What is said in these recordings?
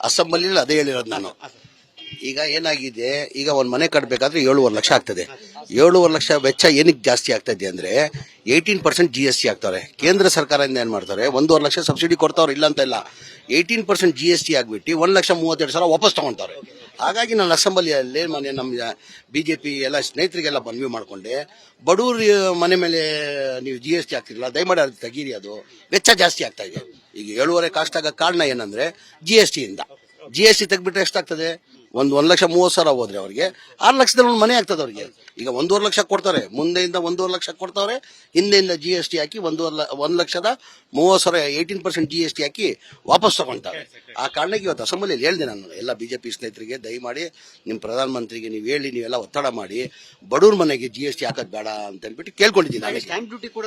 ಅಸೆಂಬ್ಲಿಯಲ್ಲಿ ಅದೇ ಹೇಳಿರೋದು ನಾನು. ಈಗ ಏನಾಗಿದೆ, ಈಗ ಒಂದು ಮನೆ ಕಟ್ಟಬೇಕಾದ್ರೆ 7.5 ಲಕ್ಷ ಆಗ್ತದೆ. 7.5 ಲಕ್ಷ ವೆಚ್ಚ ಏನಕ್ಕೆ ಜಾಸ್ತಿ ಆಗ್ತಾ ಇದೆ ಅಂದ್ರೆ 18% GST ಆಗ್ತಾರೆ. ಕೇಂದ್ರ ಸರ್ಕಾರದಿಂದ ಏನ್ ಮಾಡ್ತಾರೆ, 1.5 ಲಕ್ಷ ಸಬ್ಸಿಡಿ ಕೊಡ್ತಾವ್ರೆ, ಇಲ್ಲ ಅಂತ ಇಲ್ಲ. 18% GST ಆಗ್ಬಿಟ್ಟು 1,32,000 ವಾಪಸ್ ತಗೊಂತಾರೆ. ಹಾಗಾಗಿ ನಾನು ಅಸೆಂಬ್ಲಿಯಲ್ಲಿ ಮನೆ ನಮ್ಮ ಬಿಜೆಪಿ ಎಲ್ಲ ಸ್ನೇಹಿತರಿಗೆಲ್ಲ ಮನವಿ ಮಾಡ್ಕೊಂಡೆ, ಬಡವ್ರ ಮನೆ ಮೇಲೆ ನೀವು GST ಆಗ್ತಿರಲ್ಲ, ದಯಮಾಡಿ ಅದು ತೆಗೀರಿ, ಅದು ವೆಚ್ಚ ಜಾಸ್ತಿ ಆಗ್ತಾ ಇದೆ. ಈಗ 7.5 ಕಾಸ್ಟ್ ಆಗೋ ಕಾರಣ ಏನಂದ್ರೆ GST ಇಂದ. GST ತೆಗ್ಬಿಟ್ರೆ ಎಷ್ಟಾಗ್ತದೆ, 1,30,000 ಹೋದ್ರೆ ಅವ್ರಿಗೆ 6 ಲಕ್ಷದಲ್ಲಿ ಒಂದು ಮನೆ ಆಗ್ತದೆ ಅವ್ರಿಗೆ. ಈಗ 1.5 ಲಕ್ಷ ಕೊಡ್ತಾರೆ, ಮುಂದೆಯಿಂದ 1.5 ಲಕ್ಷ ಕೊಡ್ತಾವ್ರೆ, ಹಿಂದೆಯಿಂದ GST ಹಾಕಿ 1,30,000 18% GST ಹಾಕಿ ವಾಪಸ್ ತಗೊಂತಾರೆ. ಆ ಕಾರಣಕ್ಕೆ ಇವತ್ತು ಅಸೆಂಬ್ಲಿಯಲ್ಲಿ ಹೇಳಿದೆ ನಾನು ಎಲ್ಲ ಬಿಜೆಪಿ ಸ್ನೇಹಿತರಿಗೆ, ದಯಮಾಡಿ ನಿಮ್ಮ ಪ್ರಧಾನ ಮಂತ್ರಿಗೆ ನೀವು ಹೇಳಿ, ನೀವೆಲ್ಲ ಒತ್ತಡ ಮಾಡಿ ಬಡವ್ರ ಮನೆಗೆ GST ಹಾಕೋದು ಬೇಡ ಅಂತ ಹೇಳ್ಬಿಟ್ಟು ಕೇಳ್ಕೊಂಡಿದ್ದೀನಿ. ಸ್ಟಾಂಪ್ ಡ್ಯೂಟಿ ಕೂಡ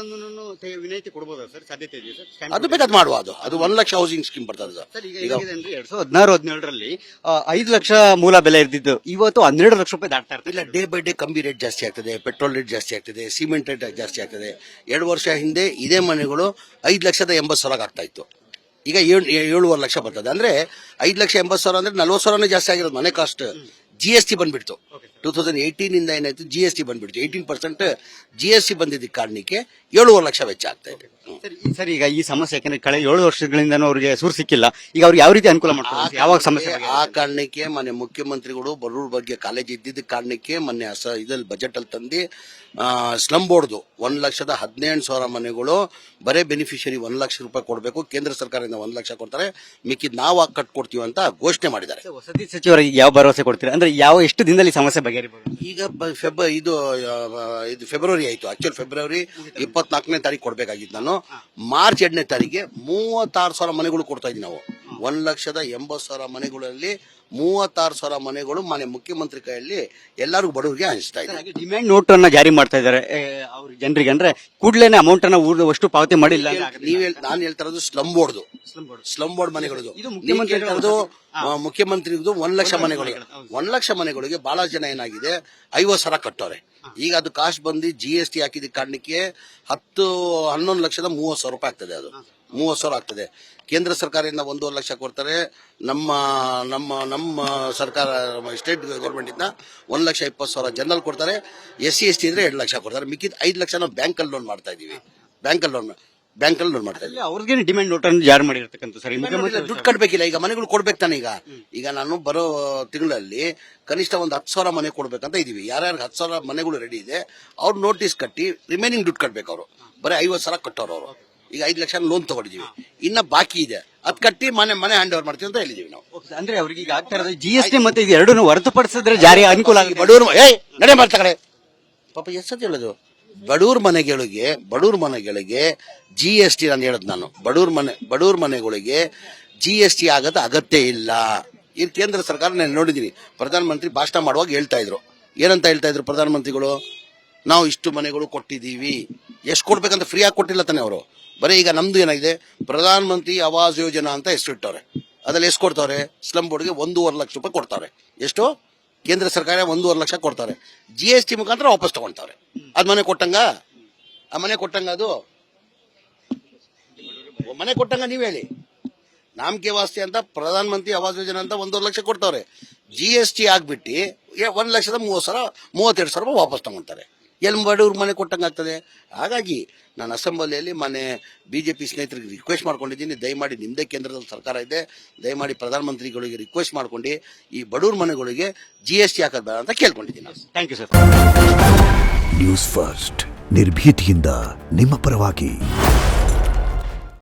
ವಿನಾಯಿತಿ ಕೊಡಬಹುದಾ ಸರ್, ಸಾಧ್ಯತೆ ಇದೆಯಾ ಸರ್? ಅದು ಬೇಕಾದ್ ಮಾಡುವ, ಅದು 1 ಲಕ್ಷ ಹೌಸಿಂಗ್ ಸ್ಕೀಮ್ ಬರ್ತದೆ ಸರ್. ಈಗ 2016-17ರಲ್ಲಿ 5 ಲಕ್ಷ ಮೂಲ ಬೆಲೆ ಇರ್ತಿದ್ದು ಇವತ್ತು 12 ಲಕ್ಷ ರೂಪಾಯಿ ದಾಟ್ತಾ ಇರ್ತಾರೆ. ಇಲ್ಲ, ಡೇ ಬೈ ಡೇ ಕಂಬಿ ರೇಟ್ ಜಾಸ್ತಿ ಆಗ್ತದೆ, ಪೆಟ್ರೋಲ್ ರೇಟ್ ಜಾಸ್ತಿ ಆಗ್ತದೆ, ಸಿಮೆಂಟ್ ರೇಟ್ ಜಾಸ್ತಿ ಆಗ್ತದೆ. 2 ವರ್ಷ ಹಿಂದೆ ಇದೇ ಮನೆಗಳು 5,80,000 ಆಗ್ತಾ ಇತ್ತು, ಈಗ 7.5 ಲಕ್ಷ ಬರ್ತದೆ. ಅಂದ್ರೆ 5,80,000 ಅಂದ್ರೆ 40,000 ಜಾಸ್ತಿ ಆಗಿರೋದು ಮನೆ ಕಾಸ್ಟ್. GST ಬಂದ್ಬಿಡ್ತು 2018 ಇಂದ ಏನಾಯ್ತು, GST ಬಂದ್ಬಿಡ್ತು. 18% GST ಬಂದಿದ್ದ ಕಾರಣಕ್ಕೆ 7.5 ಲಕ್ಷ ವೆಚ್ಚ ಆಗ್ತಾ ಇದೆ. ಸರ್, ಈಗ ಈ ಸಮಸ್ಯೆ ಯಾಕಂದ್ರೆ ಕಳೆದ 7 ವರ್ಷಗಳಿಂದ ಅವ್ರಿಗೆ ಸೂರು ಸಿಕ್ಕಿಲ್ಲ, ಈಗ ಅವ್ರಿಗೆ ಯಾವ ರೀತಿ ಅನುಕೂಲ ಮಾಡ್ತಾರೆ, ಯಾವಾಗ ಸಮಸ್ಯೆ? ಆ ಕಾರಣಕ್ಕೆ ಮೊನ್ನೆ ಮುಖ್ಯಮಂತ್ರಿಗಳು ಬಡವ್ರ ಬಗ್ಗೆ ಕಾಲೇಜ್ ಇದ್ದಿದ್ದ ಕಾರಣಕ್ಕೆ ಮೊನ್ನೆ ಇದ್ರಲ್ಲಿ ಬಜೆಟ್ ಅಲ್ಲಿ ತಂದು ಸ್ಲಮ್ ಬೋರ್ಡ್ದು 1,17,000 ಮನೆಗಳು ಬರೇ ಬೆನಿಫಿಷರಿ 1 ಲಕ್ಷ ರೂಪಾಯಿ ಕೊಡಬೇಕು, ಕೇಂದ್ರ ಸರ್ಕಾರದಿಂದ 1 ಲಕ್ಷ ಕೊಡ್ತಾರೆ, ಮಿಕ್ಕಿದ್ ನಾವು ಕಟ್ಕೊಡ್ತೀವಿ ಅಂತ ಘೋಷಣೆ ಮಾಡಿದ್ದಾರೆ. ವಸತಿ ಸಚಿವರಿಗೆ ಯಾವ ಭರವಸೆ ಕೊಡ್ತೀರಾ, ಅಂದ್ರೆ ಯಾವ ಎಷ್ಟು ದಿನದಲ್ಲಿ ಸಮಸ್ಯೆ ಬಗೆಹರಿಬಹುದು? ಈಗ ಇದು ಫೆಬ್ರವರಿ ಆಯ್ತು, ಆಕ್ಚುಲ್ ಫೆಬ್ರವರಿ 24ನೇ ತಾರೀಕು ಕೊಡ್ಬೇಕಾಗಿತ್ತು. ನಾನು ಮಾರ್ಚ್ 2ನೇ ತಾರೀಕಿಗೆ 36,000 ಮನೆಗಳು ಕೊಡ್ತಾ ಇದ್ದೀವಿ ನಾವು. 1,80,000 ಮನೆಗಳಲ್ಲಿ 36,000 ಮನೆಗಳು ಮನೆ ಮುಖ್ಯಮಂತ್ರಿ ಕೈಯಲ್ಲಿ ಎಲ್ಲರಿಗೂ ಬಡವರಿಗೆ ಹಂಚ್ತಾ ಇದ್ದಾರೆ. ಡಿಮ್ಯಾಂಡ್ ನೋಟ್ ಅನ್ನ ಜಾರಿ ಮಾಡ್ತಾ ಇದ್ದಾರೆ ಅವ್ರ ಜನರಿಗೆ, ಅಂದ್ರೆ ಕೂಡಲೇ ಅಮೌಂಟ್ ಅನ್ನ ಅಷ್ಟು ಪಾವತಿ ಮಾಡಿಲ್ಲ. ನಾನು ಹೇಳ್ತಾ ಇರೋದು ಸ್ಲಮ್ ಬೋರ್ಡ್ ಮನೆಗಳದು. ಮುಖ್ಯಮಂತ್ರಿದು 1 ಲಕ್ಷ ಮನೆಗಳಿಗೆ 1 ಲಕ್ಷ ಮನೆಗಳಿಗೆ ಬಹಳ ಜನ ಏನಾಗಿದೆ 50,000 ಕಟ್ಟವ್ರೆ. ಈಗ ಅದು ಕಾಸ್ಟ್ ಬಂದು GST ಹಾಕಿದ ಕಾರಣಕ್ಕೆ 11,30,000 ರೂಪಾಯಿ ಆಗ್ತದೆ. ಅದು 30,000 ಆಗ್ತದೆ. ಕೇಂದ್ರ ಸರ್ಕಾರದಿಂದ 1.5 ಲಕ್ಷ ಕೊಡ್ತಾರೆ, ನಮ್ಮ ಸರ್ಕಾರ ಸ್ಟೇಟ್ ಗೌರ್ಮೆಂಟ್ ಇಂದ 1,20,000 ಜನರಲ್ ಕೊಡ್ತಾರೆ. SC ST ಇದ್ರೆ 2 ಲಕ್ಷ ಕೊಡ್ತಾರೆ. ಮಿಕ್ಕಿದ 5 ಲಕ್ಷ ನಾವು ಬ್ಯಾಂಕಲ್ಲಿ ಲೋನ್ ಮಾಡ್ತಾ ಇದೀವಿ. ಬ್ಯಾಂಕಲ್ಲಿ ಲೋನ್ ಮಾಡ್ತಾ ಇದ್ದೀವಿ. ಅವ್ರಿಗೆ ಡಿಮ್ಯಾಂಡ್ ನೋಟ್ ಅನ್ನು ಜಾರಿ ಮಾಡಿರ್ತಕ್ಕಂಥ ಸರ್, ದುಡ್ಡು ಕಟ್ಬೇಕಿಲ್ಲ, ಈಗ ಮನೆಗಳು ಕೊಡ್ಬೇಕು ತಾನೆ. ಈಗ ನಾನು ಬರೋ ತಿಂಗಳಲ್ಲಿ ಕನಿಷ್ಠ ಒಂದು 10,000 ಮನೆ ಕೊಡ್ಬೇಕಂತ ಇದೀವಿ. ಯಾರ್ಯಾರು 10,000 ಮನೆಗಳು ರೆಡಿ ಇದೆ ಅವ್ರು ನೋಟಿಸ್ ಕಟ್ಟಿ ರಿಮೈನಿಂಗ್ ದುಡ್ಡು ಕಟ್ಬೇಕು. ಅವರು ಬರೀ 50,000 ಕಟ್ಟೋರು. ಅವರು ಈಗ 5 ಲಕ್ಷ ಲೋನ್ ತಗೊಂಡಿದೀವಿ, ಇನ್ನ ಬಾಕಿ ಇದೆ, ಅದ್ ಕಟ್ಟಿ ಮನೆ ಹ್ಯಾಂಡ್ ಓವರ್ ಮಾಡ್ತೀವಿ ಅಂತ ಹೇಳಿದೀವಿ ನಾವು. ಅಂದ್ರೆ ಅವ್ರಿಗೆ ಈಗ ಆಗ್ತಾ ಇರೋದು GST ಮತ್ತೆ ಇದು ಎರಡನ್ನು ಹೊರತುಪಡಿಸಿದ್ರೆ ಜಾರಿ ಅನುಕೂಲ ಆಗಿ ಬಡವ್ರ ನಡೆ ಮಾಡ್ತಾರೆ ಪಾಪ. ಎಷ್ಟೊತ್ತು ಹೇಳೋದು, ಬಡವ್ರ ಮನೆಗಳಿಗೆ GST ನಾನು ಹೇಳದ್ ನಾನು, ಬಡವ್ರ ಮನೆಗಳಿಗೆ GST ಆಗದ ಅಗತ್ಯ ಇಲ್ಲ. ಇದು ಕೇಂದ್ರ ಸರ್ಕಾರ ನಾನು ನೋಡಿದೀನಿ. ಪ್ರಧಾನಮಂತ್ರಿ ಭಾಷಣ ಮಾಡುವಾಗ ಹೇಳ್ತಾ ಇದ್ರು, ಏನಂತ ಹೇಳ್ತಾ ಇದ್ರು ಪ್ರಧಾನಮಂತ್ರಿಗಳು, ನಾವು ಇಷ್ಟು ಮನೆಗಳು ಕೊಟ್ಟಿದ್ದೀವಿ. ಎಷ್ಟು ಕೊಡ್ಬೇಕಂತ ಫ್ರೀ ಆಗಿ ಕೊಟ್ಟಿಲ್ಲ ತಾನೆ ಅವರು. ಬರೀ ಈಗ ನಮ್ದು ಏನಾಗಿದೆ, ಪ್ರಧಾನ ಮಂತ್ರಿ ಆವಾಸ್ ಯೋಜನಾ ಅಂತ ಹೆಸರಿಟ್ಟವ್ರೆ. ಅದ್ರಲ್ಲಿ ಎಷ್ಟು ಕೊಡ್ತಾವ್ರೆ, ಸ್ಲಮ್ ಬೋರ್ಡ್ಗೆ 1.5 ಲಕ್ಷ ರೂಪಾಯಿ ಕೊಡ್ತಾರೆ. ಎಷ್ಟು ಕೇಂದ್ರ ಸರ್ಕಾರ 1.5 ಲಕ್ಷ ಕೊಡ್ತಾರೆ, GST ಮುಖಾಂತರ ವಾಪಸ್ ತಗೊಂತಾರೆ. ಅದ್ ಮನೆ ಕೊಟ್ಟಂಗ ಅದು ಮನೆ ಕೊಟ್ಟಂಗ ನೀವ್ ಹೇಳಿ. ನಾಮಕೆ ವಾಸ್ತಿ ಅಂತ ಪ್ರಧಾನ ಮಂತ್ರಿ ಆವಾಸ್ ಯೋಜನಾ ಅಂತ 1.5 ಲಕ್ಷ ಕೊಡ್ತಾವ್ರೆ, GST ಆಗ್ಬಿಟ್ಟು 1,32,000 ವಾಪಸ್ ತಗೊಂತಾರೆ. ಎಲ್ಲಿ ಬಡವ್ರ ಮನೆ ಕೊಟ್ಟಂಗ ಆಗ್ತದೆ. ಹಾಗಾಗಿ ನಾನು ಅಸೆಂಬ್ಲಿಯಲ್ಲಿ ಮನೆ ಬಿಜೆಪಿ ಸ್ನೇಹಿತರಿಗೆ ರಿಕ್ವೆಸ್ಟ್ ಮಾಡ್ಕೊಂಡಿದ್ದೀನಿ, ದಯಮಾಡಿ ನಿಮ್ದೇ ಕೇಂದ್ರದಲ್ಲಿ ಸರ್ಕಾರ ಇದೆ, ದಯಮಾಡಿ ಪ್ರಧಾನಮಂತ್ರಿಗಳಿಗೆ ರಿಕ್ವೆಸ್ಟ್ ಮಾಡ್ಕೊಂಡು ಈ ಬಡವ್ರ ಮನೆಗಳಿಗೆ GST ಹಾಕೋದು ಬೇಡ ಅಂತ ಕೇಳ್ಕೊಂಡಿದ್ದೀನಿ. Thank you sir. News first, ನಿರ್ಭೀತಿಯಿಂದ ನಿಮ್ಮ ಪರವಾಗಿ.